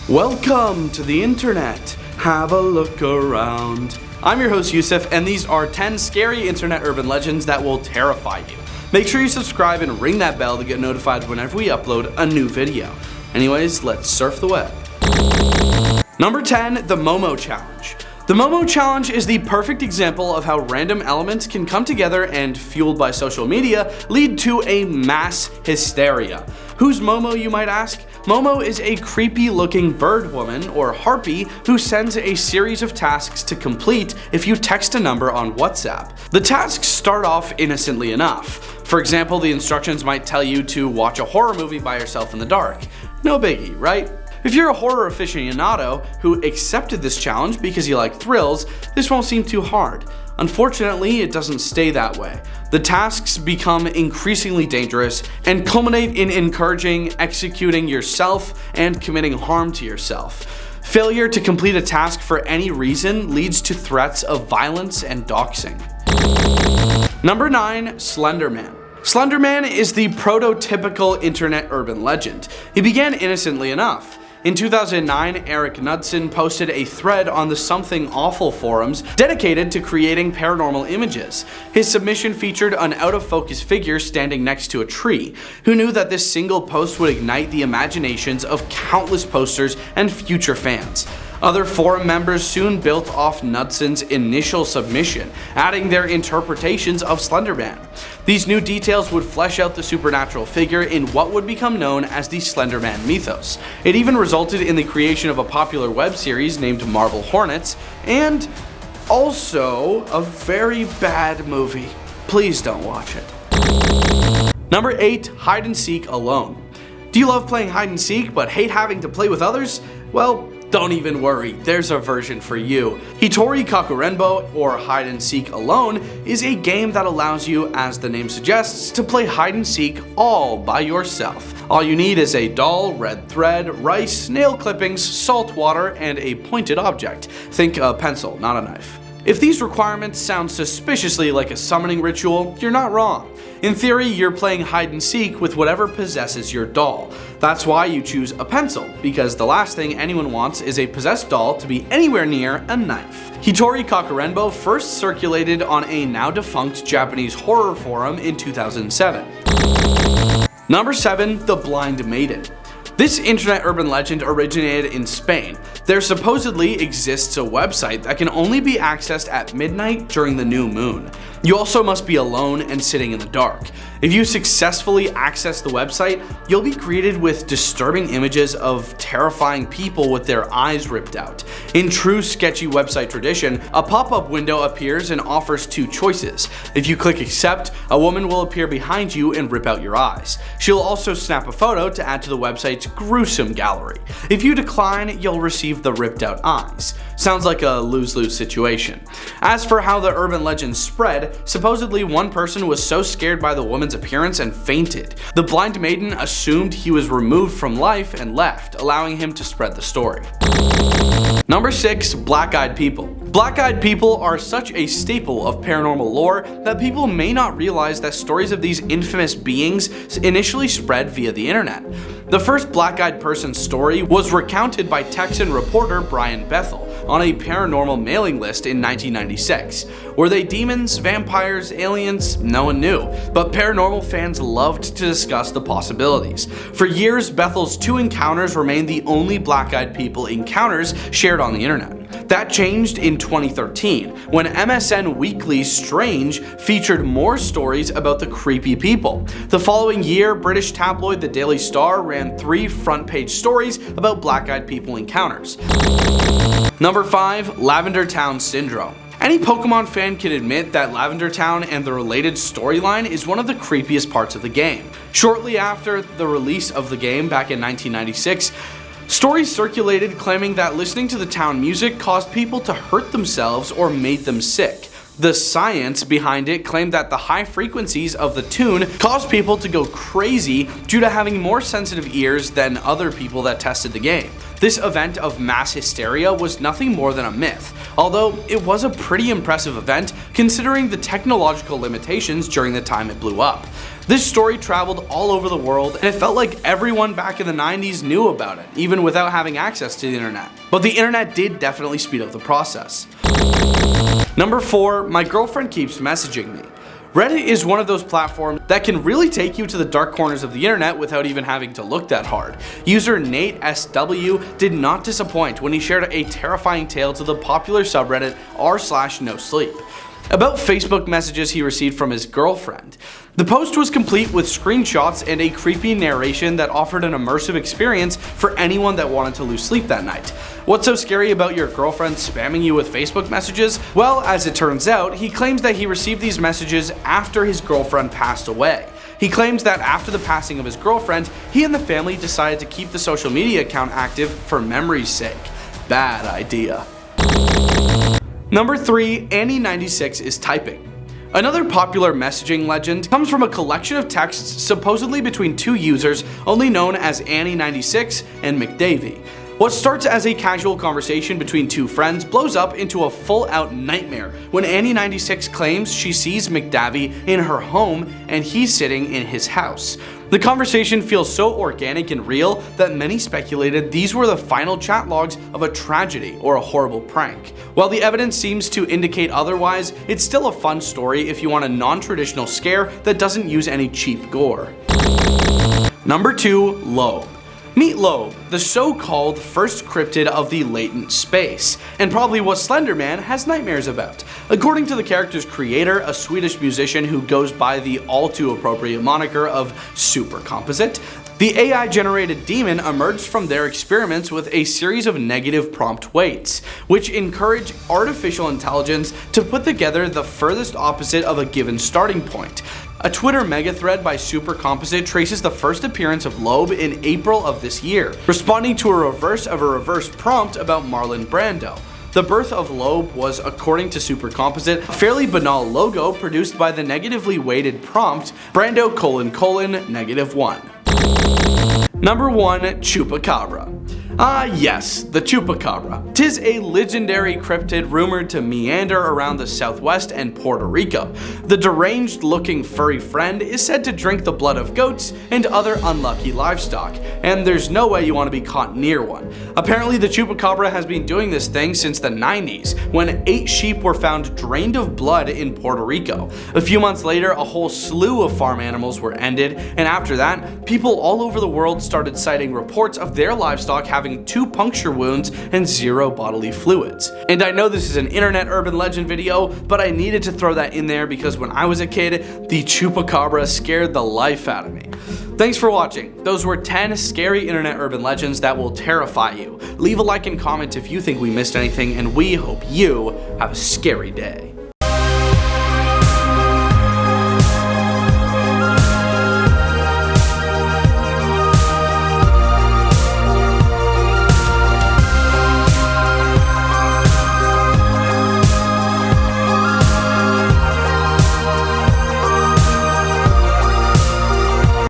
Welcome to the internet. Have a look around. I'm your host Yusuf, and these are 10 scary internet urban legends that will terrify you. Make sure you subscribe and ring that bell to get notified whenever we upload a new video. Anyways, let's surf the web. Number 10, the Momo Challenge. The Momo Challenge is the perfect example of how random elements can come together and, fueled by social media, lead to a mass hysteria. Who's Momo, you might ask? Momo is a creepy looking bird woman, or harpy, who sends a series of tasks to complete if you text a number on WhatsApp. The tasks start off innocently enough. For example, the instructions might tell you to watch a horror movie by yourself in the dark. No biggie, right? If you're a horror aficionado who accepted this challenge because you like thrills, this won't seem too hard. Unfortunately, it doesn't stay that way. The tasks become increasingly dangerous and culminate in encouraging executing yourself and committing harm to yourself. Failure to complete a task for any reason leads to threats of violence and doxing. Number 9, Slender Man. Slender Man is the prototypical internet urban legend. He began innocently enough. In 2009, Eric Knudsen posted a thread on the Something Awful forums dedicated to creating paranormal images. His submission featured an out-of-focus figure standing next to a tree, who knew that this single post would ignite the imaginations of countless posters and future fans. Other forum members soon built off Knudsen's initial submission, adding their interpretations of Slender Man. These new details would flesh out the supernatural figure in what would become known as the Slender Man mythos. It even resulted in the creation of a popular web series named Marble Hornets, and also a very bad movie. Please don't watch it. Number 8, hide and seek alone. Do you love playing hide and seek but hate having to play with others? Well, don't even worry, there's a version for you. Hitori Kakurenbo, or Hide and Seek Alone, is a game that allows you, as the name suggests, to play hide and seek all by yourself. All you need is a doll, red thread, rice, nail clippings, salt water, and a pointed object. Think a pencil, not a knife. If these requirements sound suspiciously like a summoning ritual, you're not wrong. In theory, you're playing hide and seek with whatever possesses your doll. That's why you choose a pencil, because the last thing anyone wants is a possessed doll to be anywhere near a knife. Hitori Kakurenbo first circulated on a now defunct Japanese horror forum in 2007. Number 7, the Blind Maden. This internet urban legend originated in Spain. There supposedly exists a website that can only be accessed at midnight during the new moon. You also must be alone and sitting in the dark. If you successfully access the website, you'll be greeted with disturbing images of terrifying people with their eyes ripped out. In true sketchy website tradition, a pop-up window appears and offers two choices. If you click accept, a woman will appear behind you and rip out your eyes. She'll also snap a photo to add to the website's gruesome gallery. If you decline, you'll receive the ripped out eyes. Sounds like a lose-lose situation. As for how the urban legend spread, supposedly one person was so scared by the woman's appearance and fainted. The Blind Maden assumed he was removed from life and left, allowing him to spread the story. Number 6, black-eyed people. Black-eyed people are such a staple of paranormal lore that people may not realize that stories of these infamous beings initially spread via the internet. The first black-eyed person story was recounted by Texan reporter Brian Bethel on a paranormal mailing list in 1996. Were they demons, vampires, aliens? No one knew, but paranormal fans loved to discuss the possibilities. For years, Bethel's 2 encounters remained the only black-eyed people encounters shared on the internet. That changed in 2013, when MSN Weekly's Strange featured more stories about the creepy people. The following year, British tabloid The Daily Star ran 3 front-page stories about black-eyed people encounters. Number 5, Lavender Town Syndrome. Any Pokemon fan can admit that Lavender Town and the related storyline is one of the creepiest parts of the game. Shortly after the release of the game back in 1996, stories circulated claiming that listening to the town music caused people to hurt themselves or made them sick. The science behind it claimed that the high frequencies of the tune caused people to go crazy due to having more sensitive ears than other people that tested the game. This event of mass hysteria was nothing more than a myth, although it was a pretty impressive event considering the technological limitations during the time it blew up. This story traveled all over the world, and it felt like everyone back in the 90s knew about it, even without having access to the internet. But the internet did definitely speed up the process. Number 4, my girlfriend keeps messaging me. Reddit is one of those platforms that can really take you to the dark corners of the internet without even having to look that hard. User Nate SW did not disappoint when he shared a terrifying tale to the popular subreddit r/nosleep about Facebook messages he received from his girlfriend. The post was complete with screenshots and a creepy narration that offered an immersive experience for anyone that wanted to lose sleep that night. What's so scary about your girlfriend spamming you with Facebook messages? Well, as it turns out, he claims that he received these messages after his girlfriend passed away. He claims that after the passing of his girlfriend, he and the family decided to keep the social media account active for memory's sake. Bad idea. Number 3, Annie96 is typing. Another popular messaging legend comes from a collection of texts supposedly between two users only known as Annie96 and McDavie. What starts as a casual conversation between two friends blows up into a full-out nightmare when Annie96 claims she sees McDavie in her home and he's sitting in his house. The conversation feels so organic and real that many speculated these were the final chat logs of a tragedy or a horrible prank. While the evidence seems to indicate otherwise, it's still a fun story if you want a non-traditional scare that doesn't use any cheap gore. Number 2, Loab. Meet Loab, the so-called first cryptid of the latent space, and probably what Slender Man has nightmares about. According to the character's creator, a Swedish musician who goes by the all-too-appropriate moniker of Supercomposite, the AI-generated demon emerged from their experiments with a series of negative prompt weights, which encourage artificial intelligence to put together the furthest opposite of a given starting point. A Twitter megathread by Supercomposite traces the first appearance of Loab in April of this year, responding to a reverse prompt about Marlon Brando. The birth of Loab was, according to Supercomposite, a fairly banal logo produced by the negatively weighted prompt Brando : -1. Number 1, Chupacabra. Ah yes, the Chupacabra. 'Tis a legendary cryptid rumored to meander around the Southwest and Puerto Rico. The deranged looking furry friend is said to drink the blood of goats and other unlucky livestock, and there's no way you want to be caught near one. Apparently the Chupacabra has been doing this thing since the 90s, when 8 sheep were found drained of blood in Puerto Rico. A few months later, a whole slew of farm animals were ended, and after that, people all over the world started citing reports of their livestock having 2 puncture wounds and 0 bodily fluids. And I know this is an internet urban legend video, but I needed to throw that in there because when I was a kid, the Chupacabra scared the life out of me. Thanks for watching. Those were 10 scary internet urban legends that will terrify you. Leave a like and comment if you think we missed anything, and we hope you have a scary day.